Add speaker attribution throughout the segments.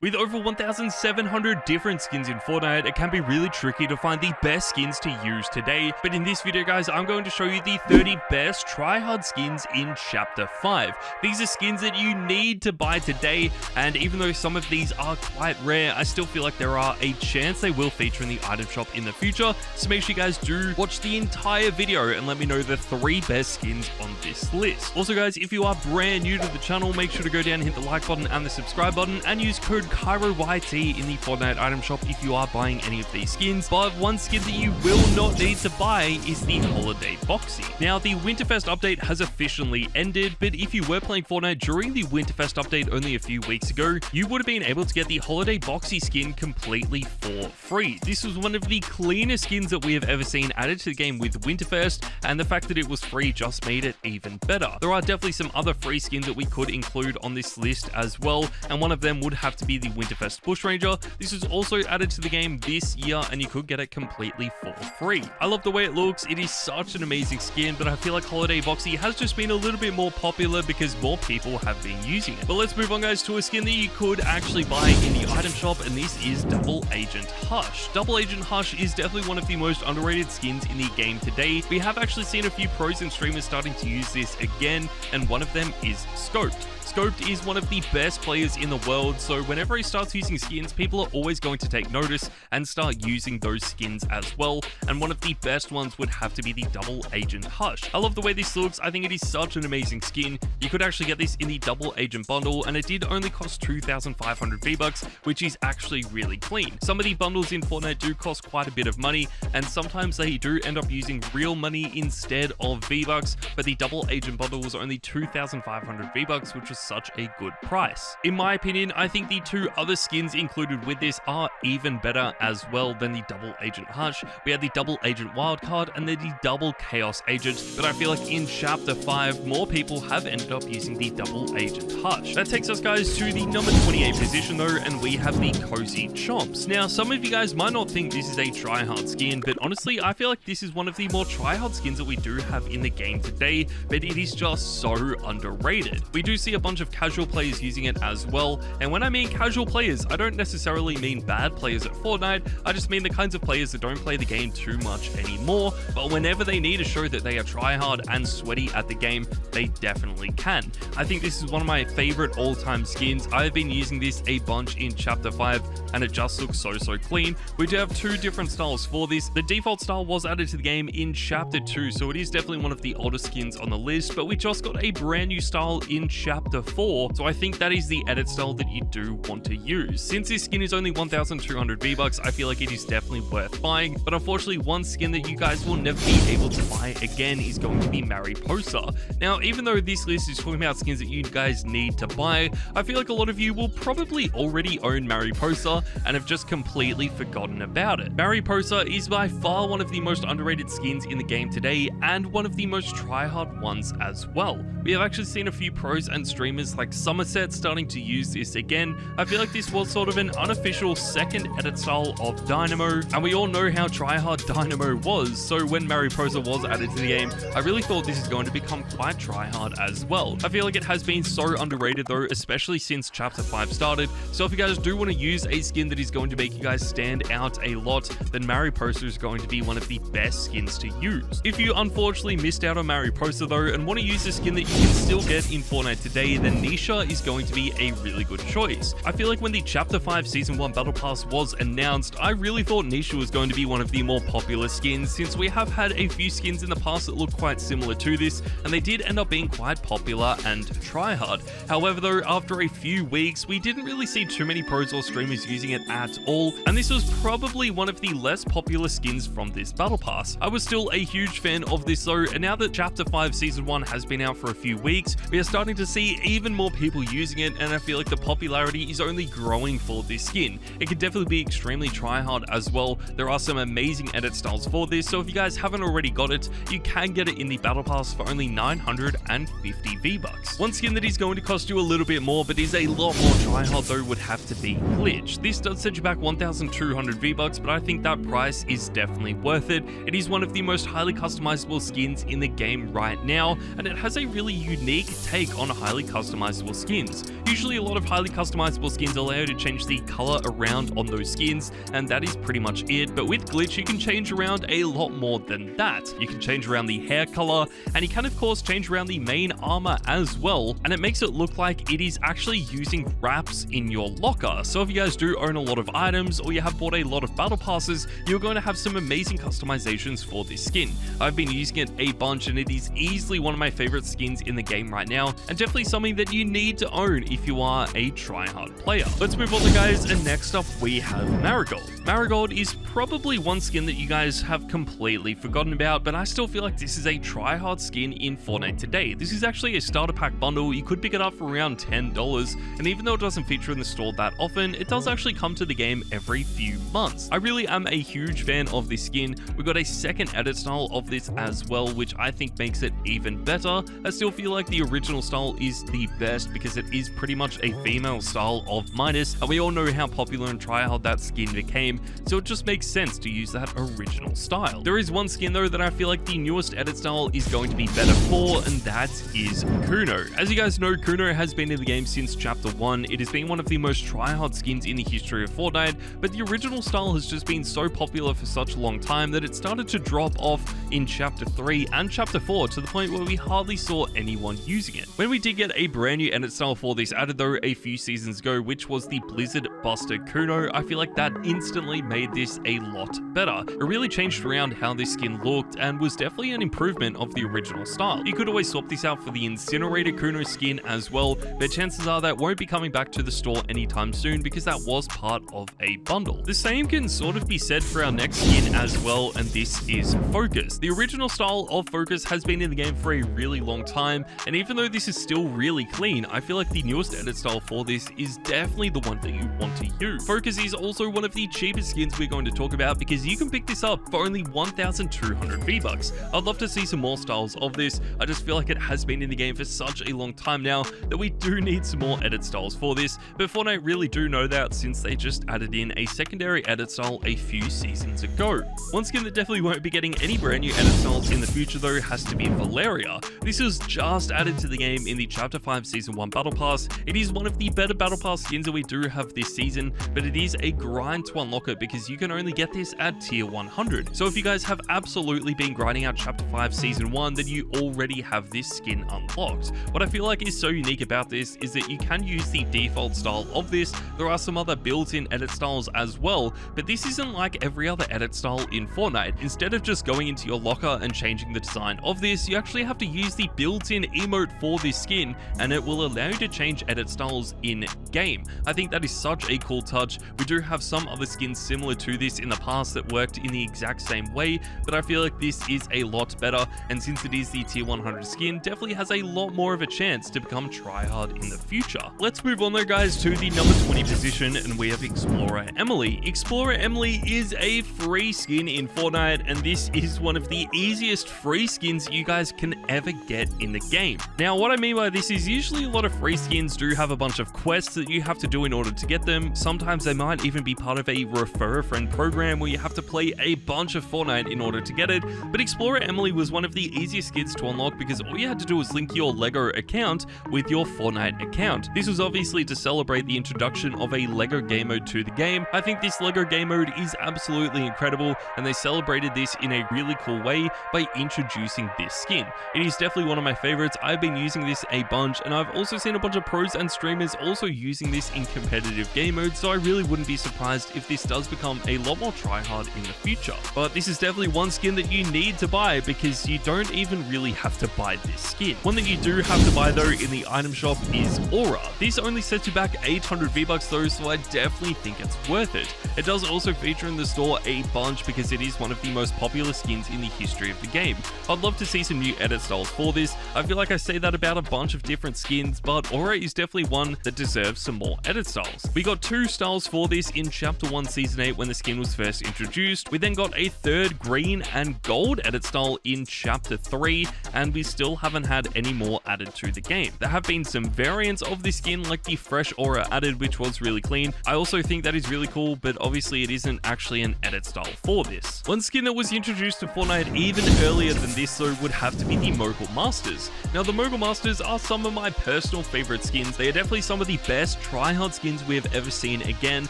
Speaker 1: With over 1,700 different skins in Fortnite, it can be really tricky to find the best skins to use today, but in this video guys, I'm going to show you the 30 best tryhard skins in Chapter 5. These are skins that you need to buy today, and even though some of these are quite rare, I still feel like there are a chance they will feature in the item shop in the future, so make sure you guys do watch the entire video and let me know the 3 best skins on this list. Also guys, if you are brand new to the channel, make sure to go down and hit the like button and the subscribe button, and use code KyroYT in the Fortnite item shop if you are buying any of these skins. But one skin that you will not need to buy is the Holiday Foxy. Now, the Winterfest update has officially ended, but if you were playing Fortnite during the Winterfest update only a few weeks ago, you would have been able to get the Holiday Foxy skin completely for free. This was one of the cleanest skins that we have ever seen added to the game with Winterfest, and the fact that it was free just made it even better. There are definitely some other free skins that we could include on this list as well, and one of them would have to be the Winterfest Bushranger. This was also added to the game this year, and you could get it completely for free. I love the way it looks. It is such an amazing skin, but I feel like Holiday Foxy has just been a little bit more popular because more people have been using it. But let's move on guys to a skin that you could actually buy in the item shop, and this is Double Agent Hush. Double Agent Hush is definitely one of the most underrated skins in the game today. We have actually seen a few pros and streamers starting to use this again, and one of them is Scoped. Scoped is one of the best players in the world, so whenever he starts using skins, people are always going to take notice and start using those skins as well, and one of the best ones would have to be the Double Agent Hush. I love the way this looks. I think it is such an amazing skin. You could actually get this in the Double Agent bundle, and it did only cost 2,500 V-Bucks, which is actually really clean. Some of the bundles in Fortnite do cost quite a bit of money, and sometimes they do end up using real money instead of V-Bucks, but the Double Agent bundle was only 2,500 V-Bucks, which was such a good price. In my opinion, I think the 2 other skins included with this are even better as well than the Double Agent Hush. We had the Double Agent Wildcard and then the Double Chaos Agent, but I feel like in Chapter 5, more people have ended up using the Double Agent Hush. That takes us guys to the number 28 position though, and we have the Cozy Chomps. Now, some of you guys might not think this is a tryhard skin, but honestly, I feel like this is one of the more tryhard skins that we do have in the game today, but it is just so underrated. We do see a bunch of casual players using it as well, and when I mean casual players, I don't necessarily mean bad players at Fortnite. I just mean the kinds of players that don't play the game too much anymore, but whenever they need to show that they are tryhard and sweaty at the game, they definitely can. I think this is one of my favorite all-time skins. I've been using this a bunch in Chapter 5, and it just looks so clean. We do have 2 different styles for this. The default style was added to the game in Chapter 2, so it is definitely one of the older skins on the list, but we just got a brand new style in Chapter 4, so I think that is the edit style that you do want to use. Since this skin is only 1,200 V-Bucks, I feel like it is definitely worth buying, but unfortunately one skin that you guys will never be able to buy again is going to be Posta. Now, even though this list is talking about skins that you guys need to buy, I feel like a lot of you will probably already own Posta and have just completely forgotten about it. Posta is by far one of the most underrated skins in the game today, and one of the most tryhard ones as well. We have actually seen a few pros and streamers like Somerset starting to use this again. I feel like this was sort of an unofficial second edit style of Dynamo, and we all know how tryhard Dynamo was, so when Posta was added to the game, I really thought this is going to become quite tryhard as well. I feel like it has been so underrated though, especially since Chapter 5 started, so if you guys do want to use a skin that is going to make you guys stand out a lot, then Posta is going to be one of the best skins to use. If you unfortunately missed out on Posta though, and want to use a skin that you can still get in Fortnite today, then Nisha is going to be a really good choice. I feel like when the Chapter 5 Season 1 Battle Pass was announced, I really thought Nisha was going to be one of the more popular skins, since we have had a few skins in the past that look quite similar to this, and they did end up being quite popular and tryhard. However though, after a few weeks, we didn't really see too many pros or streamers using it at all, and this was probably one of the less popular skins from this Battle Pass. I was still a huge fan of this though, and now that Chapter 5 Season 1 has been out for a few weeks, we are starting to see even more people using it, and I feel like the popularity is only growing for this skin. It can definitely be extremely tryhard as well. There are some amazing edit styles for this, so if you guys haven't already got it, you can get it in the Battle Pass for only 950 V-Bucks. One skin that is going to cost you a little bit more, but is a lot more tryhard though, would have to be Glitch. This does set you back 1,200 V-Bucks, but I think that price is definitely worth it. It is one of the most highly customizable skins in the game right now, and it has a really unique take on highly customizable skins. Usually a lot of highly customizable skins allow you to change the color around on those skins, and that is pretty much it. But with glitch, you can change around a lot more than that. You can change around the hair color, and you can of course change around the main armor as well, and it makes it look like it is actually using wraps in your locker. So if you guys do own a lot of items, or you have bought a lot of battle passes, you're going to have some amazing customizations for this skin. I've been using it a bunch, and it is easily one of my favorite skins in the game right now, and definitely something that you need to own if you are a tryhard player. Let's move on then, guys, and next up we have Maragold. Maragold is probably one skin that you guys have completely forgotten about, but I still feel like this is a tryhard skin in Fortnite today. This is actually a starter pack bundle. You could pick it up for around $10, and even though it doesn't feature in the store that often, it does actually come to the game every few months. I really am a huge fan of this skin. We got a second edit style of this as well, which I think makes it even better. I still feel like the original style is the best because it is pretty much a female style of Midas, and we all know how popular and tryhard that skin became, so it just makes sense to use that original style. There is one skin though that I feel like the newest edit style is going to be better for, and that is Kuno. As you guys know, Kuno has been in the game since Chapter 1. It has been one of the most tryhard skins in the history of Fortnite, but the original style has just been so popular for such a long time that it started to drop off in Chapter 3 and Chapter 4 to the point where we hardly saw anyone using it. When we did get a brand new edit style for this added though a few seasons ago, which was the Blizzard Buster Kuno, I feel like that instantly made this a lot better. It really changed around how this skin looked and was definitely an improvement of the original style. You could always swap this out for the Incinerator Kuno skin as well, but chances are that won't be coming back to the store anytime soon because that was part of a bundle. The same can sort of be said for our next skin as well, and this is Focus. The original style of Focus has been in the game for a really long time, and even though this is still really clean, I feel like the newest edit style for this is definitely the one that you want to use. Focus is also one of the cheapest skins we're going to talk about because you can pick this up for only 1,200 V-Bucks. I'd love to see some more styles of this. I just feel like it has been in the game for such a long time now that we do need some more edit styles for this, but Fortnite really do know that since they just added in a secondary edit style a few seasons ago. One skin that definitely won't be getting any brand new edit styles in the future though has to be Valaria. This was just added to the game in the Chapter 5 Season 1 Battle Pass. It is one of the better Battle Pass skins that we do have this season, but it is a grind to unlock it because you can only get this at tier 100. So if you guys have absolutely been grinding out Chapter 5 Season 1, then you already have this skin unlocked. What I feel like is so unique about this is that you can use the default style of this. There are some other built-in edit styles as well, but this isn't like every other edit style in Fortnite. Instead of just going into your locker and changing the design of this, you actually have to use the built-in emote for this skin, and it will allow you to change edit styles in game. I think that is such a cool touch. We do have some other skins similar to this in the past that worked in the exact same way, but I feel like this is a lot better, and since it is the tier 100 skin, definitely has a lot more of a chance to become tryhard in the future. Let's move on though, guys, to the number 20 position, and we have Explorer Emily. Explorer Emily is a free skin in Fortnite, and this is one of the easiest free skins you guys can ever get in the game. Now, what I mean by this is usually a lot of free skins do have a bunch of quests that you have to do in order to get them. Sometimes they might even be part of a refer a friend program where you have to play a bunch of Fortnite in order to get it, but Explorer Emily was one of the easiest skins to unlock because all you had to do was link your LEGO account with your Fortnite account. This was obviously to celebrate the introduction of a LEGO game mode to the game. I think this LEGO game mode is absolutely incredible, and they celebrated this in a really cool way by introducing this skin. It is definitely one of my favorites. I've been using this a bunch, and I've also seen a bunch of pros and streamers also using this in competitive game mode, so I really wouldn't be surprised if this does become a lot more tryhard in the future. But this is definitely one skin that you need to buy because you don't even really have to buy this skin. One that you do have to buy though in the item shop is Aura. This only sets you back 800 V-Bucks though, so I definitely think it's worth it. It does also feature in the store a bunch because it is one of the most popular skins in the history of the game. I'd love to see some new edit styles for this. I feel like I say that about a bunch of different skins, but Aura is definitely one that deserves some more edit styles. We got 2 styles for this in Chapter 1 Season 8 when the skin was first introduced. We then got a 3rd green and gold edit style in Chapter 3, and we still haven't had any more added to the game. There have been some variants of this skin like the fresh Aura added, which was really clean. I also think that is really cool, but obviously it isn't actually an edit style for this. One skin that was introduced to Fortnite even earlier than this though would have to be the Mogul Masters. Now the Mogul Masters are some of my personal favorite skins. They are definitely some of the best tryhard skins we have ever seen again,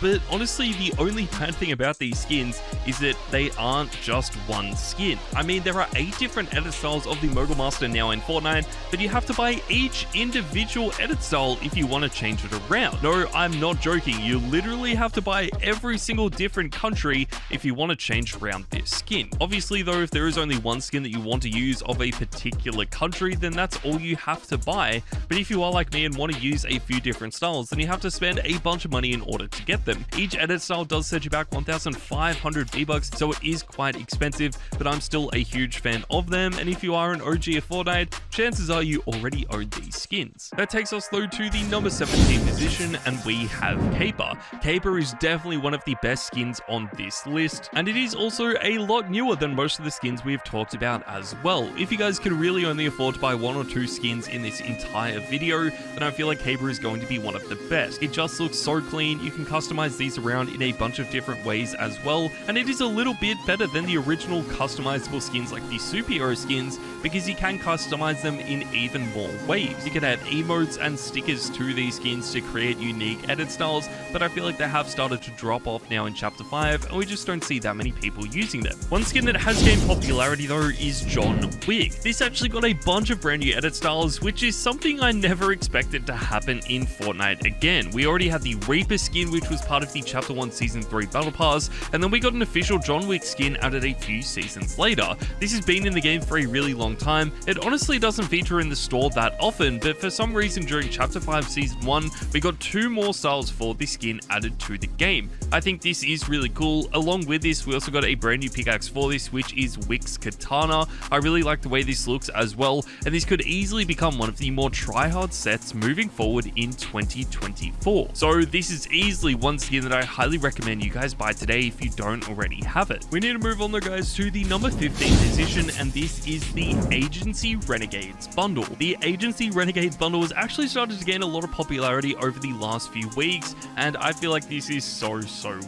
Speaker 1: but honestly, the only bad thing about these skins is that they aren't just one skin. I mean, there are 8 different edit styles of the Mogul Master now in Fortnite, but you have to buy each individual edit style if you want to change it around. No, I'm not joking. You literally have to buy every single different country if you want to change around this skin. Obviously though, if there is only one skin that you want to use of a particular country, then that's all you have to buy. But if you are like me and want to use a few different styles, then you have to spend a bunch of money in order to get them. Each edit style does set you back 1,500 V-Bucks, so it is quite expensive, but I'm still a huge fan of them, and if you are an OG of Fortnite, chances are you already own these skins. That takes us though to the number 17 position, and we have Caper. Caper is definitely one of the best skins on this list, and it is also a lot newer than most of the skins we've talked about as well. If you guys can really only afford to buy 1 or 2 skins in this entire video, then I feel like Caper is going to be one of the best. It just looks so clean. You can customize these around in a bunch of different ways as well, and it is a little bit better than the original customizable skins like the superhero skins, because you can customize them in even more ways. You can add emotes and stickers to these skins to create unique edit styles, but I feel like they have started to drop off now in Chapter 5, and we just don't see that many people using them. One skin that has gained popularity though is John Wick. This actually got a bunch of brand new edit styles, which is something I never expected to happen in Fortnite again. We already had the Reaper skin, which was part of the Chapter 1 Season 3 Battle Pass, and then we got an official John Wick skin added a few seasons later. This has been in the game for a really long time. It honestly doesn't feature in the store that often, but for some reason during Chapter 5 Season 1, we got 2 more styles for this skin added to the game. I think this is really cool. Along with this, we also got a brand new pickaxe for this, which is Wick's Katana. I really like the way this looks as well, and this could easily become one of the more tryhard sets moving forward in 2024. So this is easily one skin that I highly recommend you guys buy today if you don't already have it. We need to move on though guys to the number 15 position, and this is the Agency Renegades bundle. The Agency Renegades bundle has actually started to gain a lot of popularity over the last few weeks, and I feel like this is so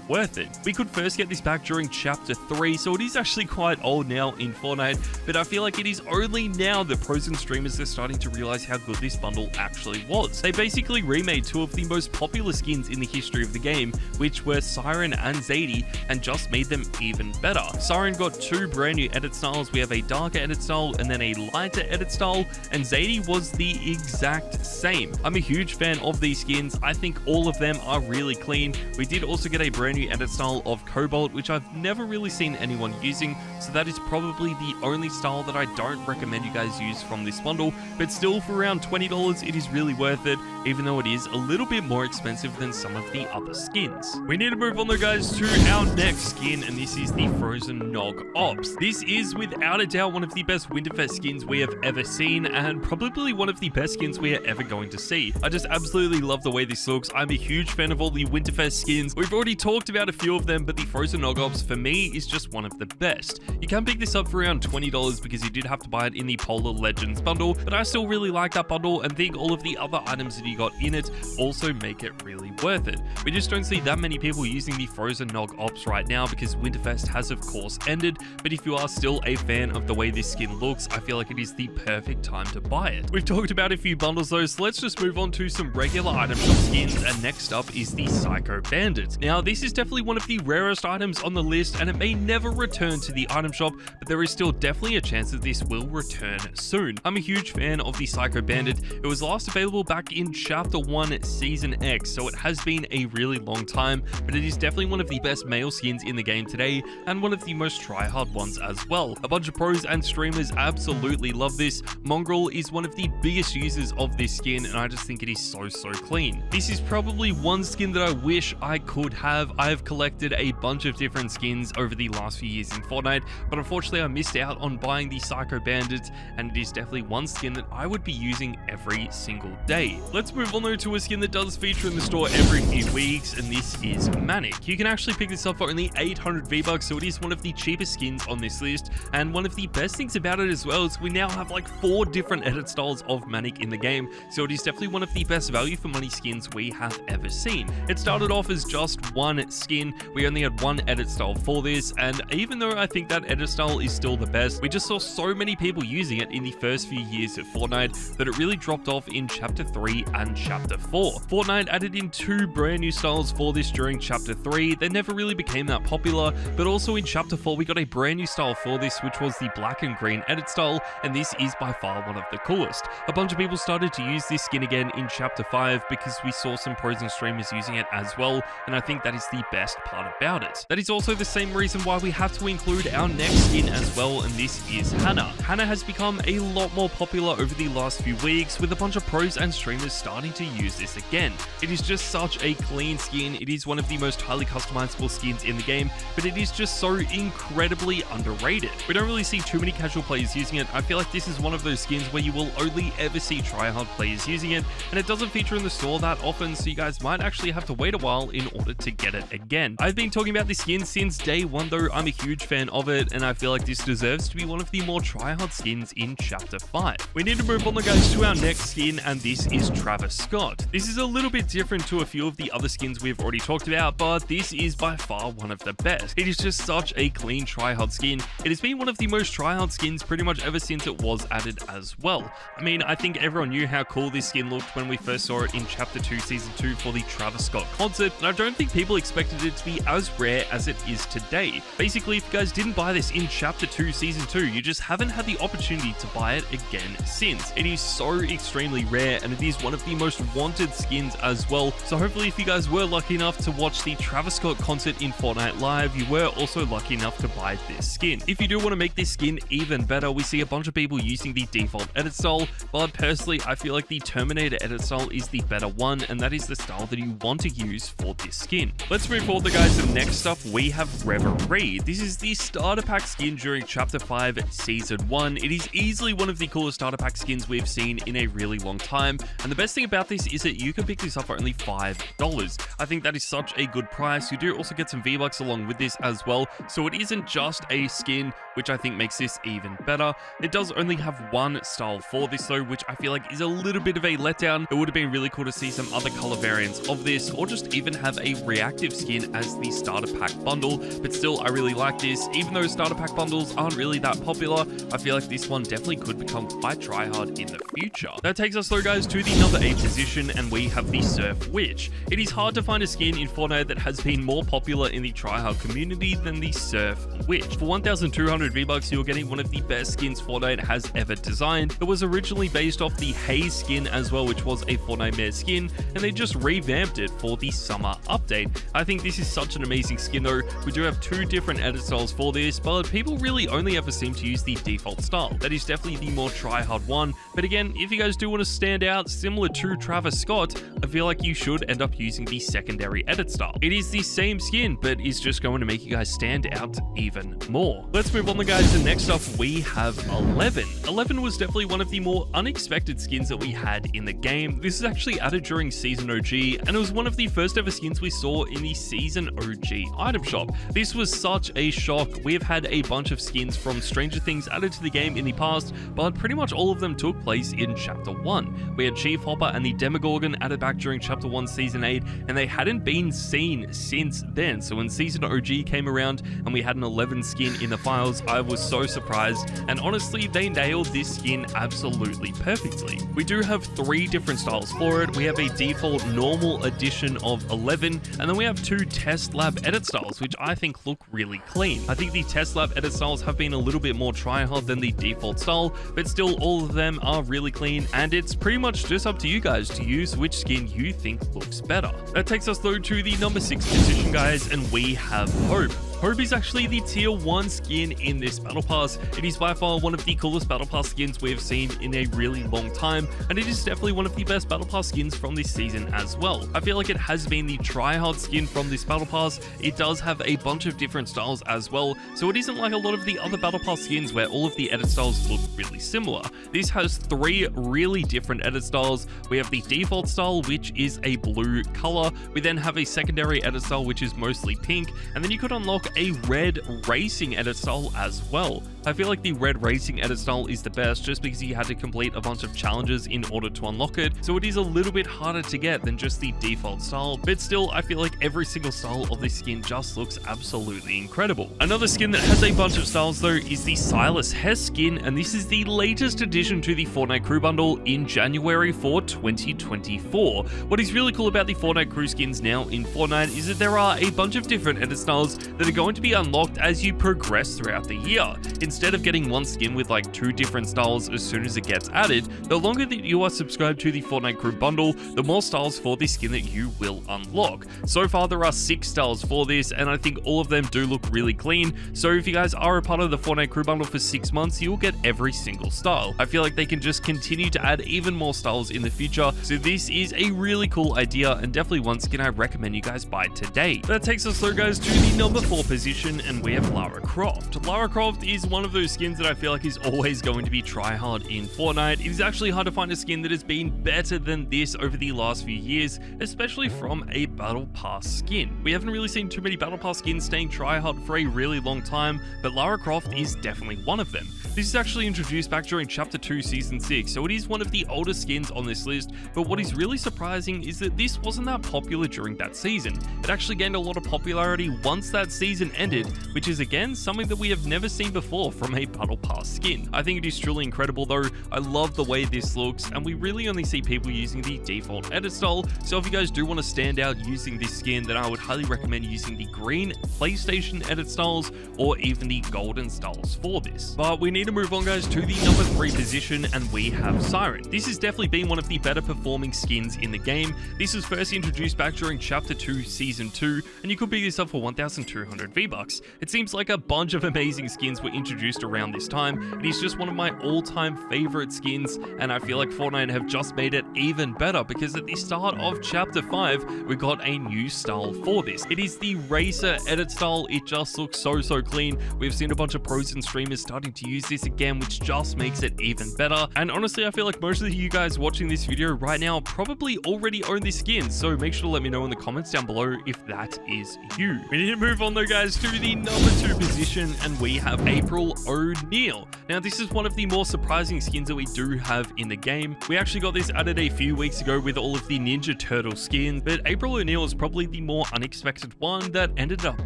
Speaker 1: worth it. We could first get this back during Chapter 3, so it is actually quite old now in Fortnite, but I feel like it is only now that pros and streamers are starting to realize how good this bundle actually was. They basically remade 2 of the most popular skins in the history of the game, which were Siren and Zadie, and just made them even better. Siren got 2 brand new edit styles. We have a darker edit style and then a lighter edit style, and Zadie was the exact same. I'm a huge fan of these skins. I think all of them are really clean. We did also get a brand new edit style of Cobalt, which I've never really seen anyone using, so that is probably the only style that I don't recommend you guys use from this bundle, but still for around $20 it is really worth it, even though it is a little bit more expensive than some of the other skins. We need to move on though guys to our next skin, and this is the Frozen Nog Ops. This is without a doubt one of the best Winterfest skins we have ever seen, and probably one of the best skins we are ever going to see. I just absolutely love the way this looks. I'm a huge fan of all the Winterfest skins. We've already talked about a few of them, but the Frozen Nog Ops for me is just one of the best. You can pick this up for around $20 because you did have to buy it in the Polar Legends bundle, but I still really like that bundle and think all of the other items that you got in it also make it really worth it. We just don't see that many people using the Frozen Nog Ops right now because Winterfest has of course ended, but if you are still a fan of the way this skin looks, I feel like it is the perfect time to buy it. We've talked about a few bundles though, so let's just move on to some regular item shop skins, and next up is the Psycho Bandit. Now this is definitely one of the rarest items on the list, and it may never return to the item shop, but there is still definitely a chance that this will return soon. I'm a huge fan of the Psycho Bandit. It was last available back in Chapter 1 Season X, so it has been a really long time, but it is definitely one of the best male skins in the game today, and one of the most try-hard ones as well. A bunch of pros and streamers absolutely love this. Mongrel is one of the biggest users of this skin, and I just think it is so clean. This is probably one skin that I wish I could have. I have collected a bunch of different skins over the last few years in Fortnite, but unfortunately I missed out on buying the Psycho Bandit, and it is definitely one skin that I would be using every single day. Let's move on though to a skin that does feature in the store every few weeks, and this is Manic. You can actually pick this up for only 800 V-Bucks, so it is one of the cheapest skins on this list, and one of the best things about it as well is we now have like 4 different edit styles of Manic in the game, so it is definitely one of the best value for money skins we have ever seen. It started off as just one skin. We only had one edit style for this, and even though I think that edit style is still the best, we just saw so many people using it in the first few years of Fortnite that but it really dropped off in Chapter 3 and Chapter 4. Fortnite added in 2 brand new styles for this during Chapter 3. They never really became that popular, but also in Chapter 4 we got a brand new style for this, which was the black and green edit style, and this is by far one of the coolest. A bunch of people started to use this skin again in Chapter 5 because we saw some pros and streamers using it as well, and I think that is the best part about it. That is also the same reason why we have to include our next skin as well, and this is Hannah. Hannah has become a lot more popular over the last few weeks, with a bunch of pros and streamers starting to use this again. It is just such a clean skin. It is one of the most highly customizable skins in the game, but it is just so incredibly underrated. We don't really see too many casual players using it. I feel like this is one of those skins where you will only ever see tryhard players using it, and it doesn't feature in the store that often, so you guys might actually have to wait a while in order to get it again. I've been talking about this skin since day one though. I'm a huge fan of it, and I feel like this deserves to be one of the more tryhard skins in Chapter 5. We need to move on guys to our next skin, and this is Travis Scott. This is a little bit different to a few of the other skins we've already talked about, but this is by far one of the best. It is just such a clean tryhard skin. It has been one of the most tryhard skins pretty much ever since it was added as well. I mean, I think everyone knew how cool this skin looked when we first saw it in Chapter 2 Season 2 for the Travis Scott concert, and I don't think people expected it to be as rare as it is today. Basically, if you guys didn't buy this in Chapter 2 Season 2, you just haven't had the opportunity to buy it again since. It is so extremely rare, and it is one of the most wanted skins as well, so hopefully if you guys were lucky enough to watch the Travis Scott concert in Fortnite Live, you were also lucky enough to buy this skin. If you do want to make this skin even better, we see a bunch of people using the default edit style, but personally I feel like the Terminator edit style is the better one, and that is the style that you want to use for this skin. Let's move forward guys, and next up we have ReRe. This is the starter pack skin during Chapter 5 Season 1. It is easily one of the coolest starter pack skins we've seen in a really long time, and the best thing about this is that you can pick this up for only $5. I think that is such a good price. You do also get some V-Bucks along with this as well, so it isn't just a skin, which I think makes this even better. It does only have one style for this though, which I feel like is a little bit of a letdown. It would have been really cool to see some other color variants of this, or just even have a reactive skin as the starter pack bundle, but still I really like this. Even though starter pack bundles aren't really that popular, I feel like this one definitely could become quite tryhard in the future. That takes us though guys to the number 8 position, and we have the Surf Witch. It is hard to find a skin in Fortnite that has been more popular in the tryhard community than the Surf Witch. For 1,200 V-Bucks, you're getting one of the best skins Fortnite has ever designed. It was originally based off the Haze skin as well, which was a Fortnite Mare skin, and they just revamped it for the summer update. I think this is such an amazing skin though. We do have 2 different edit styles for this, but people really only ever seem to use the default style. That is definitely the more tryhard one, but again, if you guys do want to stand out similar to Travis Scott, I feel like you should end up using the secondary edit style. It is the same skin, but is just going to make you guys stand out even more. Let's move on guys, and next up we have 11. 11 was definitely one of the more unexpected skins that we had in the game. This is actually added during Season OG, and it was one of the first ever skins we saw in the Season OG item shop. This was such a shock. We have had a bunch of skins from Stranger Things added to the game in the past, but pretty much all of them took place in Chapter 1. We had Chief Hopper and the Demogorgon added back during Chapter 1 Season 8, and they hadn't been seen since then. So when Season OG came around and we had an 11 skin in the files, I was so surprised, and honestly they nailed this skin absolutely perfectly. We do have 3 different styles for it. We have a default normal edition of 11, and then we have 2 test lab edit styles, which I think look really clean. I think the test lab edit styles have been a little bit more tryhard than the default style, but still all of them are really clean, and it's pretty much just up to you guys to use which skin you think looks better. That takes us though to the number 6 position guys, and we have Hope. Hope is actually the tier 1 skin in this battle pass. It is by far one of the coolest battle pass skins we have seen in a really long time, and it is definitely one of the best battle pass skins from this season as well. I feel like it has been the tryhard skin from this battle pass. It does have a bunch of different styles as well, so it isn't like a lot of the other battle pass skins where all of the edit styles look really similar. This has 3 really different edit styles. We have the default style, which is a blue color. We then have a secondary edit style, which is mostly pink, and then you could unlock a red racing edit style as well. I feel like the red racing edit style is the best just because you had to complete a bunch of challenges in order to unlock it, so it is a little bit harder to get than just the default style, but still I feel like every single style of this skin just looks absolutely incredible. Another skin that has a bunch of styles though is the Syus H skin, and this is the latest addition to the Fortnite crew bundle in January for 2024. What is really cool about the Fortnite crew skins now in Fortnite is that there are a bunch of different edit styles that are going to be unlocked as you progress throughout the year. Instead of getting one skin with like 2 different styles as soon as it gets added, the longer that you are subscribed to the Fortnite crew bundle, the more styles for this skin that you will unlock. So far there are 6 styles for this, and I think all of them do look really clean, so if you guys are a part of the Fortnite crew bundle for 6 months, you'll get every single style. I feel like they can just continue to add even more styles in the future, so this is a really cool idea and definitely one skin I recommend you guys buy today. That takes us though guys to the number 4 position, and we have Lara Croft. Lara Croft is one of those skins that I feel like is always going to be tryhard in Fortnite. It is actually hard to find a skin that has been better than this over the last few years, especially from a battle pass skin. We haven't really seen too many battle pass skins staying tryhard for a really long time, but Lara Croft is definitely one of them. This is actually introduced back during Chapter 2 Season 6, so it is one of the older skins on this list, but what is really surprising is that this wasn't that popular during that season. It actually gained a lot of popularity once that season ended, which is again something that we have never seen before from a battle pass skin. I think it is truly incredible though. I love the way this looks, and we really only see people using the default edit style, so if you guys do want to stand out using this skin, then I would highly recommend using the green PlayStation edit styles or even the golden styles for this. But we need to move on guys to the number 3 position, and we have Siren. This has definitely been one of the better performing skins in the game. This was first introduced back during Chapter 2 Season 2, and you could pick this up for 1,200 V-Bucks. It seems like a bunch of amazing skins were introduced around this time. It is just one of my all-time favorite skins, and I feel like Fortnite have just made it even better because at the start of Chapter 5, we got a new style for this. It is the Racer edit style. It just looks so clean. We've seen a bunch of pros and streamers starting to use this again, which just makes it even better. And honestly, I feel like most of you guys watching this video right now probably already own this skin, so make sure to let me know in the comments down below if that is you. We need to move on though guys to the number 2 position, and we have ONeal. Now this is one of the more surprising skins that we do have in the game. We actually got this added a few weeks ago with all of the Ninja Turtle skins, but ONeal is probably the more unexpected one that ended up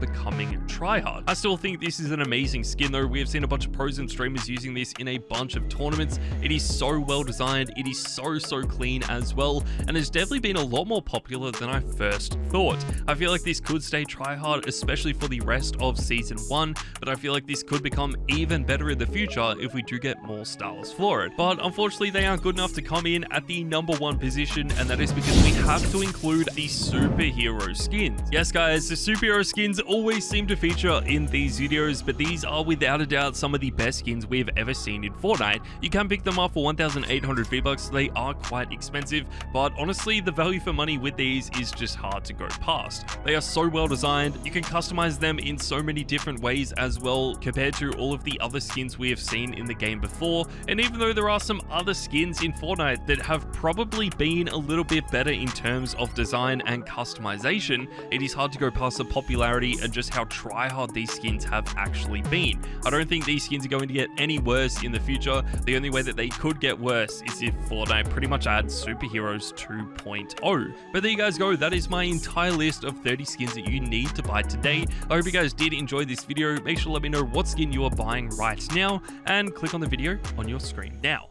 Speaker 1: becoming tryhard. I still think this is an amazing skin though. We have seen a bunch of pros and streamers using this in a bunch of tournaments. It is so well designed, it is so clean as well, and it's definitely been a lot more popular than I first thought. I feel like this could stay tryhard, especially for the rest of Season 1, but I feel like this could become even better in the future if we do get more styles for it. But unfortunately, they aren't good enough to come in at the number 1 position, and that is because we have to include the superhero skins. Yes guys, the superhero skins always seem to feature in these videos, but these are without a doubt some of the best skins we've ever seen in Fortnite. You can pick them up for 1,800 V-Bucks. They are quite expensive, but honestly, the value for money with these is just hard to go past. They are so well designed. You can customize them in so many different ways as well compared to all of the other skins we have seen in the game before. And even though there are some other skins in Fortnite that have probably been a little bit better in terms of design and customization, it is hard to go past the popularity and just how tryhard these skins have actually been. I don't think these skins are going to get any worse in the future. The only way that they could get worse is if Fortnite pretty much adds Superheroes 2.0. But there you guys go. That is my entire list of 30 skins that you need to buy today. I hope you guys did enjoy this video. Make sure to let me know what skin you are buying right now, and click on the video on your screen now.